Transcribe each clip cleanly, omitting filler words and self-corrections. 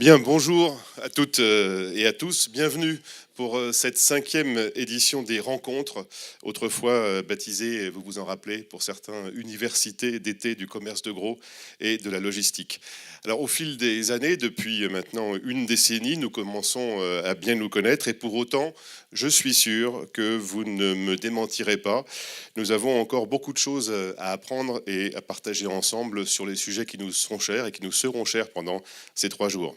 Bien, bonjour à toutes et à tous. Bienvenue pour cette 5e édition des rencontres, autrefois baptisée, vous vous en rappelez, pour certains, universités d'été du commerce de gros et de la logistique. Alors, au fil des années, depuis maintenant une décennie, nous commençons à bien nous connaître et pour autant, je suis sûr que vous ne me démentirez pas. Nous avons encore beaucoup de choses à apprendre et à partager ensemble sur les sujets qui nous sont chers et qui nous seront chers pendant ces 3 jours.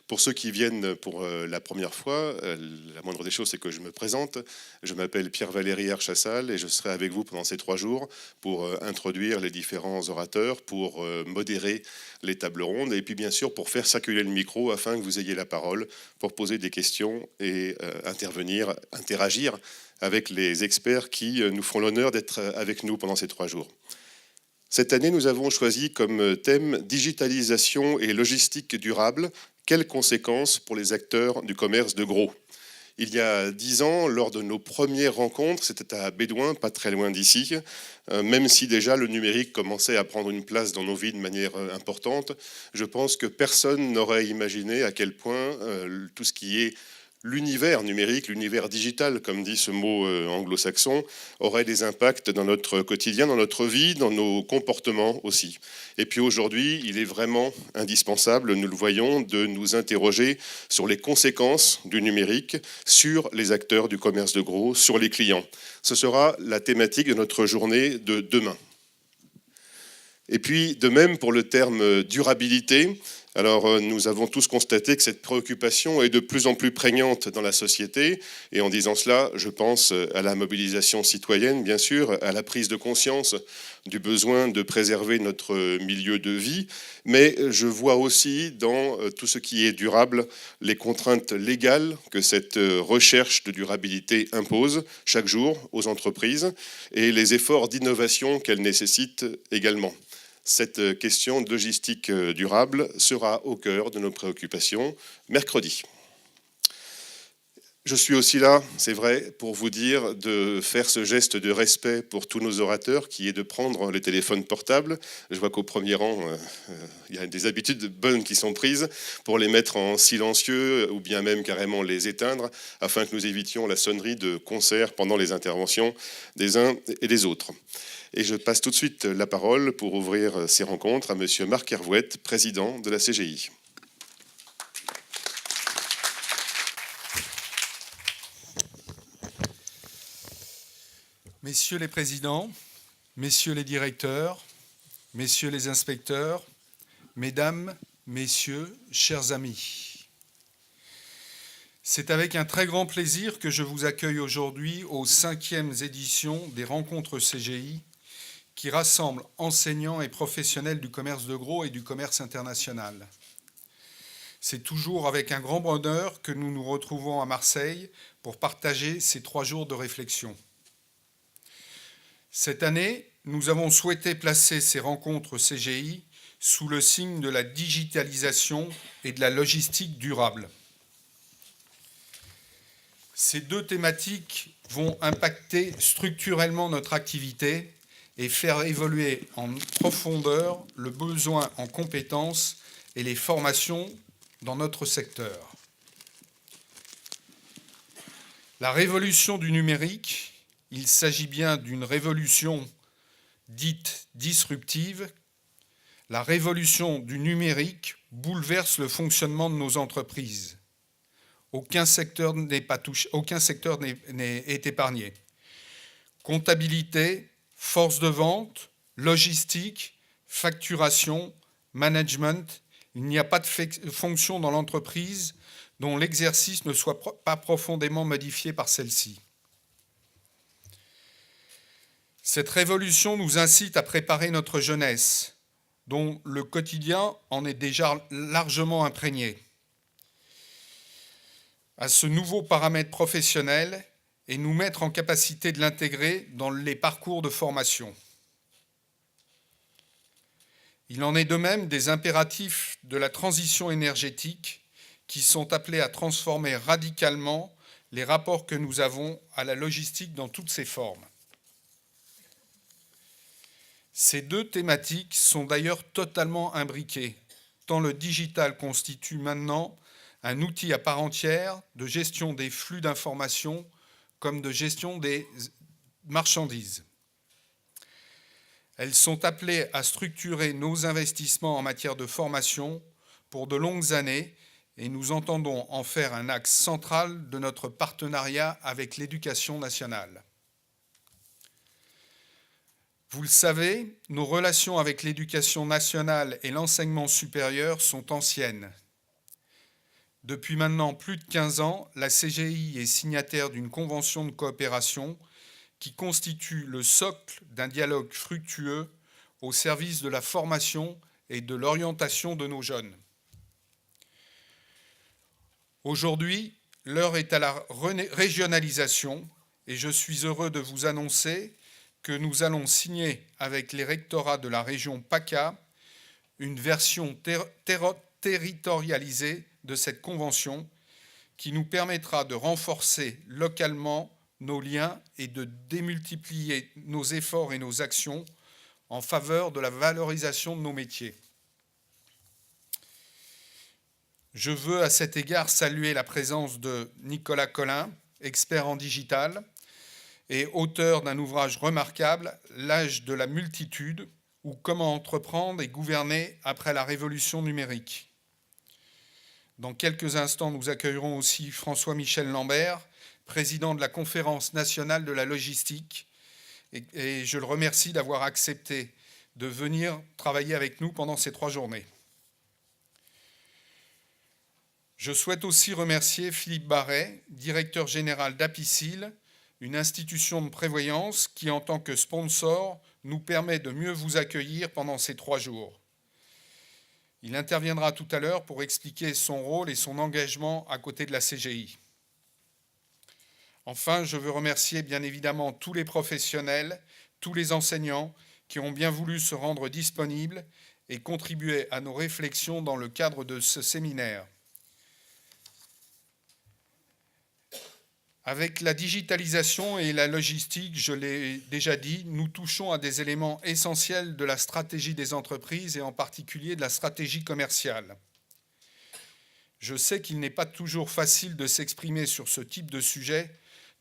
Pour ceux qui viennent pour la première fois, la moindre des choses, c'est que je me présente. Je m'appelle Pierre-Valéry Archassal et je serai avec vous pendant ces 3 jours pour introduire les différents orateurs, pour modérer les tables rondes et puis bien sûr pour faire circuler le micro afin que vous ayez la parole pour poser des questions et interagir avec les experts qui nous font l'honneur d'être avec nous pendant ces 3 jours. Cette année, nous avons choisi comme thème « Digitalisation et logistique durable ». Quelles conséquences pour les acteurs du commerce de gros ? Il y a 10 ans, lors de nos premières rencontres, c'était à Bédouin, pas très loin d'ici, même si déjà le numérique commençait à prendre une place dans nos vies de manière importante, je pense que personne n'aurait imaginé à quel point tout ce qui est l'univers numérique, l'univers digital, comme dit ce mot anglo-saxon, aurait des impacts dans notre quotidien, dans notre vie, dans nos comportements aussi. Et puis aujourd'hui, il est vraiment indispensable, nous le voyons, de nous interroger sur les conséquences du numérique sur les acteurs du commerce de gros, sur les clients. Ce sera la thématique de notre journée de demain. Et puis, de même pour le terme durabilité, alors nous avons tous constaté que cette préoccupation est de plus en plus prégnante dans la société. Et en disant cela, je pense à la mobilisation citoyenne, bien sûr, à la prise de conscience du besoin de préserver notre milieu de vie. Mais je vois aussi dans tout ce qui est durable les contraintes légales que cette recherche de durabilité impose chaque jour aux entreprises et les efforts d'innovation qu'elle nécessite également. Cette question de logistique durable sera au cœur de nos préoccupations mercredi. Je suis aussi là, c'est vrai, pour vous dire de faire ce geste de respect pour tous nos orateurs, qui est de prendre les téléphones portables. Je vois qu'au premier rang, il y a des habitudes bonnes qui sont prises pour les mettre en silencieux ou bien même carrément les éteindre, afin que nous évitions la sonnerie de concert pendant les interventions des uns et des autres. Et je passe tout de suite la parole pour ouvrir ces rencontres à monsieur Marc Hervouette, président de la CGI. Messieurs les présidents, messieurs les directeurs, messieurs les inspecteurs, mesdames, messieurs, chers amis. C'est avec un très grand plaisir que je vous accueille aujourd'hui aux 5e éditions des rencontres CGI qui rassemblent enseignants et professionnels du commerce de gros et du commerce international. C'est toujours avec un grand bonheur que nous nous retrouvons à Marseille pour partager ces 3 jours de réflexion. Cette année, nous avons souhaité placer ces rencontres CGI sous le signe de la digitalisation et de la logistique durable. Ces 2 thématiques vont impacter structurellement notre activité et faire évoluer en profondeur le besoin en compétences et les formations dans notre secteur. La révolution du numérique, il s'agit bien d'une révolution dite disruptive. La révolution du numérique bouleverse le fonctionnement de nos entreprises. Aucun secteur n'est épargné. Comptabilité, force de vente, logistique, facturation, management, il n'y a pas de fonction dans l'entreprise dont l'exercice ne soit pas profondément modifié par celle-ci. Cette révolution nous incite à préparer notre jeunesse, dont le quotidien en est déjà largement imprégné, à ce nouveau paramètre professionnel et nous mettre en capacité de l'intégrer dans les parcours de formation. Il en est de même des impératifs de la transition énergétique qui sont appelés à transformer radicalement les rapports que nous avons à la logistique dans toutes ses formes. Ces 2 thématiques sont d'ailleurs totalement imbriquées. tant le digital constitue maintenant un outil à part entière de gestion des flux d'informations comme de gestion des marchandises. Elles sont appelées à structurer nos investissements en matière de formation pour de longues années et nous entendons en faire un axe central de notre partenariat avec l'éducation nationale. Vous le savez, nos relations avec l'éducation nationale et l'enseignement supérieur sont anciennes. Depuis maintenant plus de 15 ans, la CGI est signataire d'une convention de coopération qui constitue le socle d'un dialogue fructueux au service de la formation et de l'orientation de nos jeunes. Aujourd'hui, l'heure est à la régionalisation et je suis heureux de vous annoncer que nous allons signer avec les rectorats de la région PACA une version territorialisée de cette convention qui nous permettra de renforcer localement nos liens et de démultiplier nos efforts et nos actions en faveur de la valorisation de nos métiers. Je veux à cet égard saluer la présence de Nicolas Collin, expert en digital et auteur d'un ouvrage remarquable, L'âge de la multitude, ou comment entreprendre et gouverner après la révolution numérique. Dans quelques instants, nous accueillerons aussi François-Michel Lambert, président de la Conférence nationale de la logistique, et je le remercie d'avoir accepté de venir travailler avec nous pendant ces 3 journées. Je souhaite aussi remercier Philippe Barret, directeur général d'Apicil, une institution de prévoyance qui, en tant que sponsor, nous permet de mieux vous accueillir pendant ces 3 jours. Il interviendra tout à l'heure pour expliquer son rôle et son engagement à côté de la CGI. Enfin, je veux remercier bien évidemment tous les professionnels, tous les enseignants qui ont bien voulu se rendre disponibles et contribuer à nos réflexions dans le cadre de ce séminaire. Avec la digitalisation et la logistique, je l'ai déjà dit, nous touchons à des éléments essentiels de la stratégie des entreprises et en particulier de la stratégie commerciale. Je sais qu'il n'est pas toujours facile de s'exprimer sur ce type de sujet,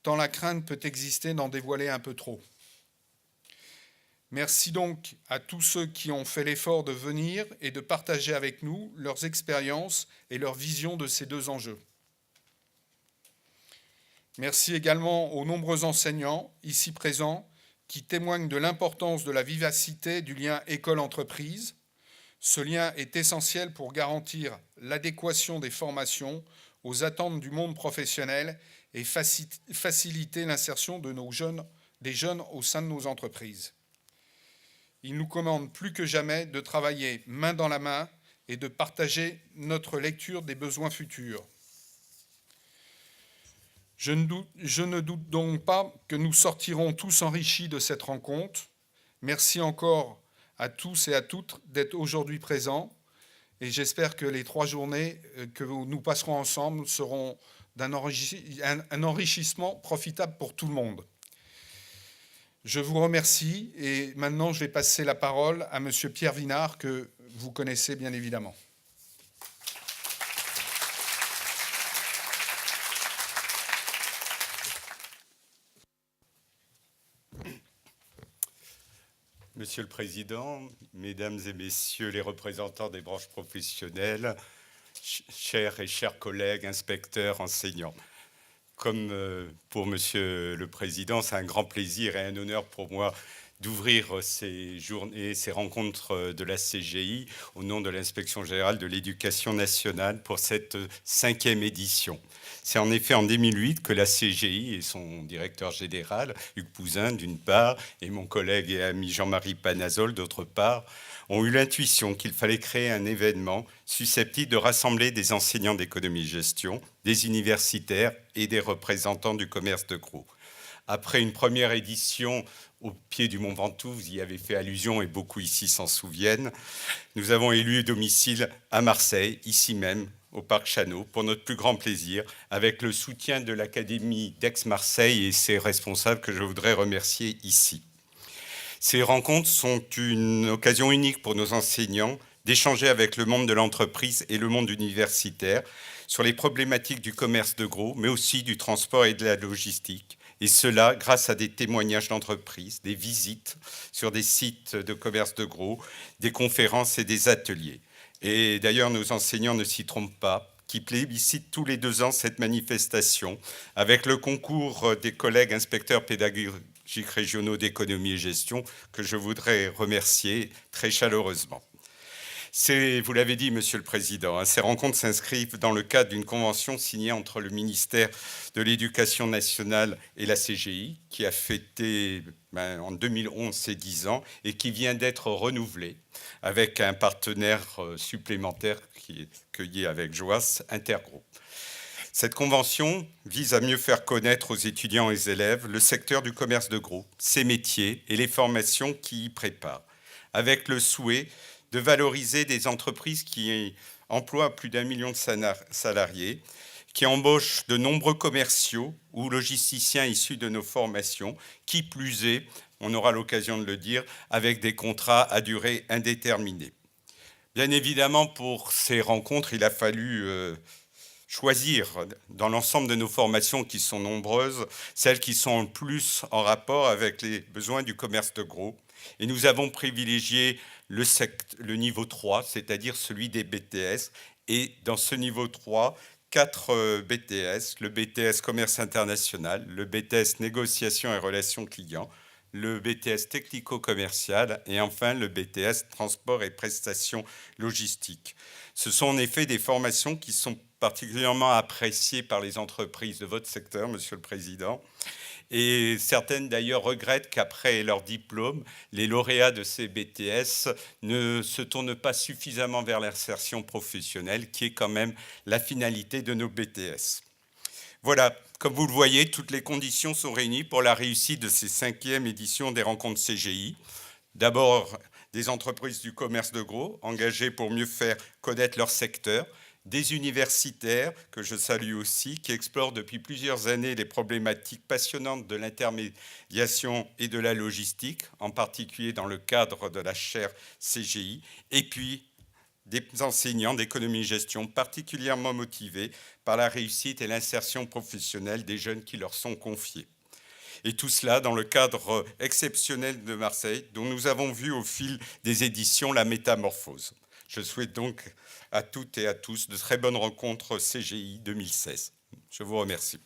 tant la crainte peut exister d'en dévoiler un peu trop. Merci donc à tous ceux qui ont fait l'effort de venir et de partager avec nous leurs expériences et leur vision de ces 2 enjeux. Merci également aux nombreux enseignants ici présents qui témoignent de l'importance de la vivacité du lien école-entreprise. Ce lien est essentiel pour garantir l'adéquation des formations aux attentes du monde professionnel et faciliter l'insertion de des jeunes au sein de nos entreprises. Il nous commande plus que jamais de travailler main dans la main et de partager notre lecture des besoins futurs. Je ne doute donc pas que nous sortirons tous enrichis de cette rencontre. Merci encore à tous et à toutes d'être aujourd'hui présents et j'espère que les 3 journées que nous passerons ensemble seront un enrichissement profitable pour tout le monde. Je vous remercie et maintenant je vais passer la parole à Monsieur Pierre Vinard que vous connaissez bien évidemment. Monsieur le Président, Mesdames et Messieurs les représentants des branches professionnelles, chers collègues, inspecteurs, enseignants. Comme pour Monsieur le Président, c'est un grand plaisir et un honneur pour moi d'ouvrir ces journées, ces rencontres de la CGI au nom de l'Inspection générale de l'éducation nationale pour cette 5e édition. C'est en effet en 2008 que la CGI et son directeur général, Hugues Pouzin, d'une part, et mon collègue et ami Jean-Marie Panazol, d'autre part, ont eu l'intuition qu'il fallait créer un événement susceptible de rassembler des enseignants d'économie-gestion, des universitaires et des représentants du commerce de gros. Après une première édition au pied du Mont Ventoux, vous y avez fait allusion et beaucoup ici s'en souviennent, nous avons élu domicile à Marseille, ici même, au Parc Chanot, pour notre plus grand plaisir, avec le soutien de l'Académie d'Aix-Marseille et ses responsables que je voudrais remercier ici. Ces rencontres sont une occasion unique pour nos enseignants d'échanger avec le monde de l'entreprise et le monde universitaire sur les problématiques du commerce de gros, mais aussi du transport et de la logistique. Et cela grâce à des témoignages d'entreprises, des visites sur des sites de commerce de gros, des conférences et des ateliers. Et d'ailleurs, nos enseignants ne s'y trompent pas, qui plébiscitent tous les 2 ans cette manifestation, avec le concours des collègues inspecteurs pédagogiques régionaux d'économie et gestion, que je voudrais remercier très chaleureusement. Vous l'avez dit, Monsieur le Président, ces rencontres s'inscrivent dans le cadre d'une convention signée entre le ministère de l'Éducation nationale et la CGI, qui a fêté en 2011 ses 10 ans et qui vient d'être renouvelée avec un partenaire supplémentaire qui est cueilli avec joie, Intergroupe. Cette convention vise à mieux faire connaître aux étudiants et aux élèves le secteur du commerce de gros, ses métiers et les formations qui y préparent, avec le souhait de valoriser des entreprises qui emploient plus d'1 million de salariés, qui embauchent de nombreux commerciaux ou logisticiens issus de nos formations, qui plus est, on aura l'occasion de le dire, avec des contrats à durée indéterminée. Bien évidemment, pour ces rencontres, il a fallu choisir dans l'ensemble de nos formations qui sont nombreuses, celles qui sont le plus en rapport avec les besoins du commerce de gros. Et nous avons privilégié le niveau 3, c'est-à-dire celui des BTS. Et dans ce niveau 3, 4 BTS, le BTS Commerce International, le BTS Négociation et Relations Clients, le BTS Technico-Commercial et enfin le BTS Transport et Prestations Logistiques. Ce sont en effet des formations qui sont particulièrement appréciées par les entreprises de votre secteur, Monsieur le Président. Et certaines d'ailleurs regrettent qu'après leur diplôme, les lauréats de ces BTS ne se tournent pas suffisamment vers l'insertion professionnelle, qui est quand même la finalité de nos BTS. Voilà, comme vous le voyez, toutes les conditions sont réunies pour la réussite de ces 5e éditions des rencontres CGI. D'abord, des entreprises du commerce de gros engagées pour mieux faire connaître leur secteur, des universitaires, que je salue aussi, qui explorent depuis plusieurs années les problématiques passionnantes de l'intermédiation et de la logistique, en particulier dans le cadre de la chaire CGI, et puis des enseignants d'économie-gestion particulièrement motivés par la réussite et l'insertion professionnelle des jeunes qui leur sont confiés. Et tout cela dans le cadre exceptionnel de Marseille, dont nous avons vu au fil des éditions la métamorphose. Je souhaite donc à toutes et à tous de très bonnes rencontres CGI 2016. Je vous remercie.